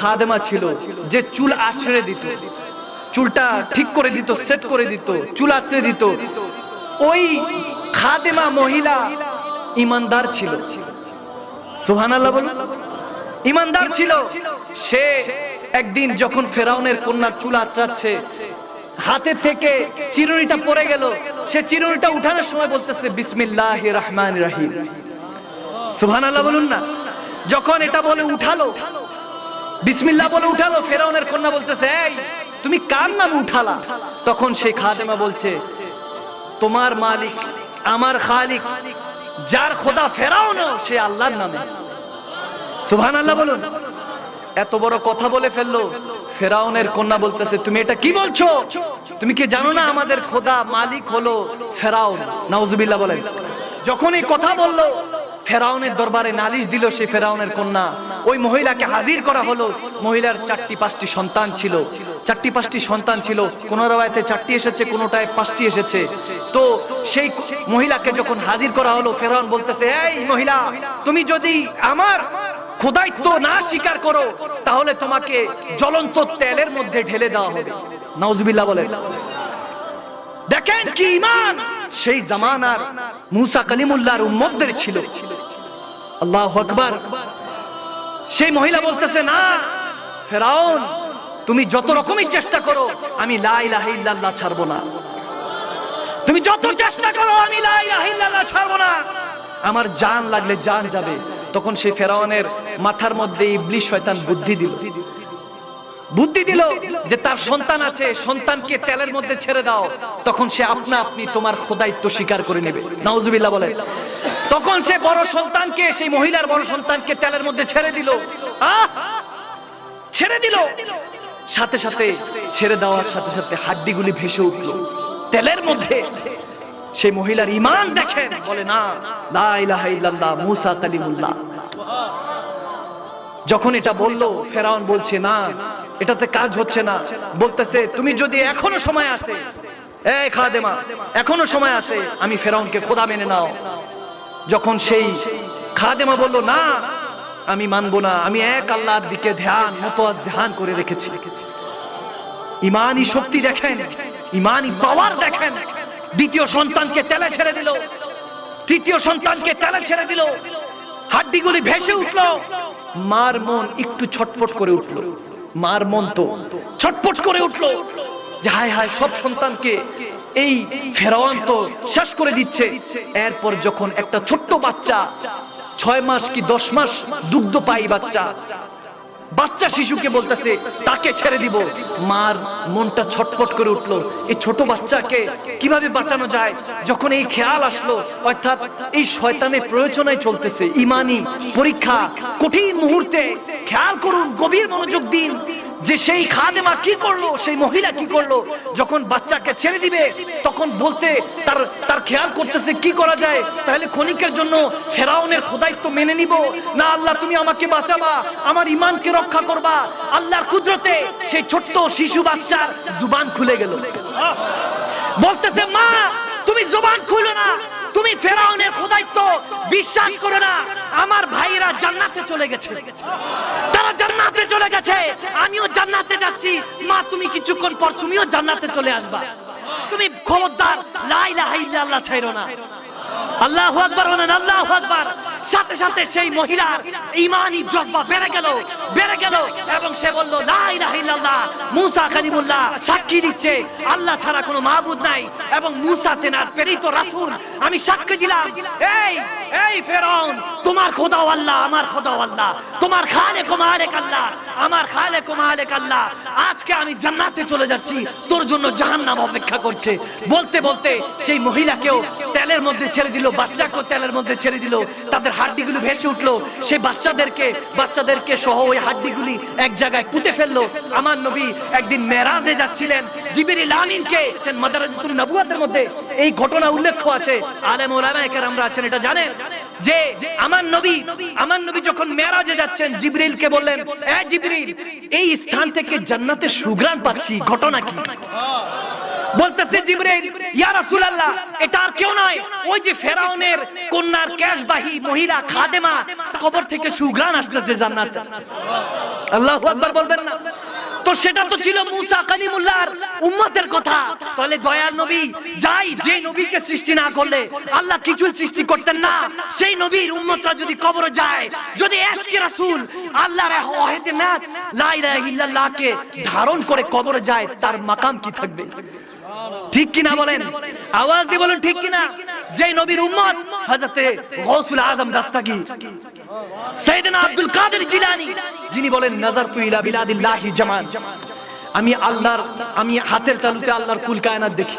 খাদেমা ছিল যে চুল আছড়ে দিত, চুলটা ঠিক করে দিত, সেট করে দিত, চুল আছড়ে দিত। ওই খাদেমা মহিলা ইমানদার ছিল। সুবহানাল্লাহ বলুন। ইমানদার ছিল। সে একদিন যখন ফেরাউনের কন্যার চুল আছড়াচ্ছে, হাতে থেকে চিরুনিটা পড়ে গেল। সে চিরুনিটা উঠানোর সময় বলতেছে বিসমিল্লাহির রহমানির রহিম। সুবহানাল্লাহ বলুন না। যখন এটা বলে উঠালো, বিসমিল্লাহ বলে উঠালো, ফেরাউনের কন্যা বলতেছে এই তুমি কার নামে উঠালা? তখন সেই খাদেমা বলছে তোমার মালিক আমার খালিক, যার খোদা ফেরাউনও সে আল্লাহর নামে। সুবহানাল্লাহ বলুন। এত বড় কথা বলে ফেললো। ফেরাউনের কন্যা বলতেছে তুমি এটা কি বলছো? তুমি কি জানো না আমাদের খোদা মালিক হলো ফেরাউন? নাউজুবিল্লাহ বলেন। যখন এই কথা বললো, ফেরাউনের দরবারে নালিশ দিল সেই ফেরাউনের কন্যা। ওই মহিলাকে হাজির করা হলো। মহিলার 4টি-5টি সন্তান ছিল। 4টি-5টি সন্তান ছিল। কোন রাওয়ায়াতে 4টি এসেছে, কোনটায় 5টি এসেছে। তো সেই মহিলাকে যখন হাজির করা হলো, ফেরাউন বলতেছে এই মহিলা, তুমি যদি আমার খোদাইত্ব না স্বীকার করো তাহলে তোমাকে জ্বলন্ত তেলের মধ্যে ঢেলে দেওয়া হবে। নাউজুবিল্লাহ বলেন। দেখেন কি ঈমান সেই জামানার মুসা কালিমুল্লাহর উম্মতদের ছিল। আল্লাহু আকবার। সেই মহিলা বলতেছে না ফেরাউন, তুমি যত রকমই চেষ্টা করো আমি লা ইলাহা ইল্লাল্লাহ ছাড়বো না। তুমি যত চেষ্টা করো আমি লা ইলাহা ইল্লাল্লাহ ছাড়বো না। আমার জান লাগলে জান যাবে। তখন সেই ফেরাউনের মাথার মধ্যে ইবলিস শয়তান বুদ্ধি দিল যে তার সন্তান আছে, সন্তানকে তেলের মধ্যে ছেড়ে দাও। তখন সে আপনা আপনি তোমার খোদাইত্ব স্বীকার করে নেবে। নাউজুবিল্লাহ বলেন। তখন সে বড় সন্তানকে, সেই মহিলার বড় সন্তানকে তেলের মধ্যে ছেড়ে দিল। ছেড়ে দিল, সাথে সাথে ছেড়ে দেওয়ার সাথে সাথে হাড্ডিগুলি ভেসে উঠল তেলের মধ্যে। সেই মহিলার ঈমান দেখেন, বলে না লা ইলাহা ইল্লাল্লাহ মুসা কালিমুল্লাহ। যখন এটা বলল, ফেরাউন বলছে না এটাতে কাজ হচ্ছে না। বলতেছে তুমি যদি এখনো সময় আছে, এই খাদেমা এখনো সময় আছে, আমি ফেরাউনকে খোদা মেনে নাও। যখন সেই খাদেমা বলল না আমি মানবো না, আমি এক আল্লাহর দিকে ধ্যান মুতাওয়াজ্জিহান করে রেখেছি। ঈমানি শক্তি দেখেন, ঈমানি পাওয়ার দেখেন। দ্বিতীয় সন্তানকে তেলে ছেড়ে দিল, তৃতীয় সন্তানকে তেলে ছেড়ে দিল, হাড্ডিগুলি ভেসে উঠলো। মার মন একটু ছটফট করে উঠলো। মার মন তো ছটফট করে উঠলো যে হায় হায়, সব সন্তানকে এই ফেরাউন তো শেষ করে দিচ্ছে। এরপর যখন একটা ছোট্ট বাচ্চা 6 মাস কি 10 মাস দুগ্ধ পাই বাচ্চা শিশুকে বলতেছে তাকে ছেড়ে দিব, মার মনটা ছটফট করে উঠলো। এই ছোট বাচ্চাকে কিভাবে বাঁচানো যায়? যখন এই খেয়াল আসলো, অর্থাৎ এই শয়তানের প্রয়োজনায় চলতেছে ঈমানি পরীক্ষা, কঠিন মুহূর্তে খেয়াল করুন, গভীর মনোযোগ দিন যে সেই খাদেমা কি করলো, সেই মহিলা কি করলো। যখন বাচ্চাকে ছেড়ে দিবে তখন বলতে তার খেয়াল করতেছে কি করা যায়। তাহলে ক্ষণিকের জন্য ফেরাউনের খোদাইত্ব মেনে নিব না, আল্লাহ তুমি আমাকে বাঁচাবা, আমার ঈমানকে রক্ষা করবা। আল্লাহর কুদরতে সেই ছোট্ট শিশু বাচ্চার জুবান খুলে গেল। বলতেছে মা তুমি জুবান খুলো না, তুমি ফেরাউনের খোদাইত্ব বিশ্বাস করো না। আমার ভাইরা জান্নাতে চলে গেছে, তারা জান্নাতে চলে গেছে, আমিও জান্নাতে যাচ্ছি। মা তুমি কিছুক্ষণ পর তুমিও জান্নাতে চলে আসবা, তুমি খবরদার লা ইলাহা ইল্লাল্লাহ ছাইরো না। আল্লাহু আকবার বলেন, আল্লাহু আকবার। সাথে সাথে সেই মহিলার ঈমানি জজ্বা বেড়ে গেল এবং সে বলল লা ইলাহা ইল্লাল্লাহ মুসা কালিমুল্লাহ সাক্ষী দিচ্ছে আল্লাহ ছাড়া কোনো মাবুদ নাই এবং মুসা তেনার প্রেরিত রাসূল। আমি সাক্ষী দিলাম এই ফেরাউন, তোমার খোদাও আল্লাহ, আমার খোদাও আল্লাহ, তোমার খালেক ও মালিক আল্লাহ, আমার খালেক ও মালিক আল্লাহ। আজকে আমি জান্নাতে চলে যাচ্ছি, তোর জন্য জাহান্নাম অপেক্ষা করছে। বলতে বলতে সেই মহিলাকেও তেলের মধ্যে ছেড়ে দিল, বাচ্চাকেও তেলের মধ্যে ছেড়ে দিল। তাদের হাড্ডিগুলো ভেসে উঠলো। সেই বাচ্চাদেরকে সহ ওই হাড্ডিগুলি এক জায়গায় পুঁতে ফেললো। আমার নবী একদিন মেরাজে যাচ্ছিলেন, জিবরিল আমিনকে মাদারাতুন নবুওয়াতের মধ্যে এই ঘটনা উল্লেখ আছে। আলেম ওলামায়ে কেরামরা আছেন এটা জানেন যে আমার নবী যখন মেরাজে যাচ্ছেন, জিবরিলকে বললেন এ জিবরিল, এই স্থান থেকে জান্নাতের সুঘ্রাণ পাচ্ছি, ঘটনা কি? বলতেছে জিবরিল ইয়া রাসূলুল্লাহ, এটা আর কেউ নয়, ওই যে ফেরাউনের কন্যার কেশবাহী মহিলা খাদেমা, কবর থেকে সুঘ্রাণ আসতেছে জান্নাত। আল্লাহু আকবার বলবেন না? তো সেটা তো ছিল মুসা কালিমুল্লাহর উম্মতের কথা। তাহলে দয়াল নবী যাই, যে নবীকে সৃষ্টি না করলে আল্লাহ কিছু সৃষ্টি করতেন না, সেই নবীর উম্মতরা যদি কবরে যায়, যদি ইশকে রাসূল আল্লাহর ওয়াহিদে নাত লা ইলাহা ইল্লাল্লাহকে ধারণ করে কবরে যায়, তার মাকাম কি থাকবে? ঠিক কি না বলেন? আওয়াজ দিয়ে বলেন ঠিক কি না? যে নবীর উম্মত হযরতে গাউসুল আজম দাস্তাগীর, সাইয়েদনা আব্দুল কাদের জিলানী, যিনি বলেন নাযারতু ইলা বিলাদিল্লাহি জামান, আমি হাতের তালুতে আল্লাহর কুল কায়নাত দেখি।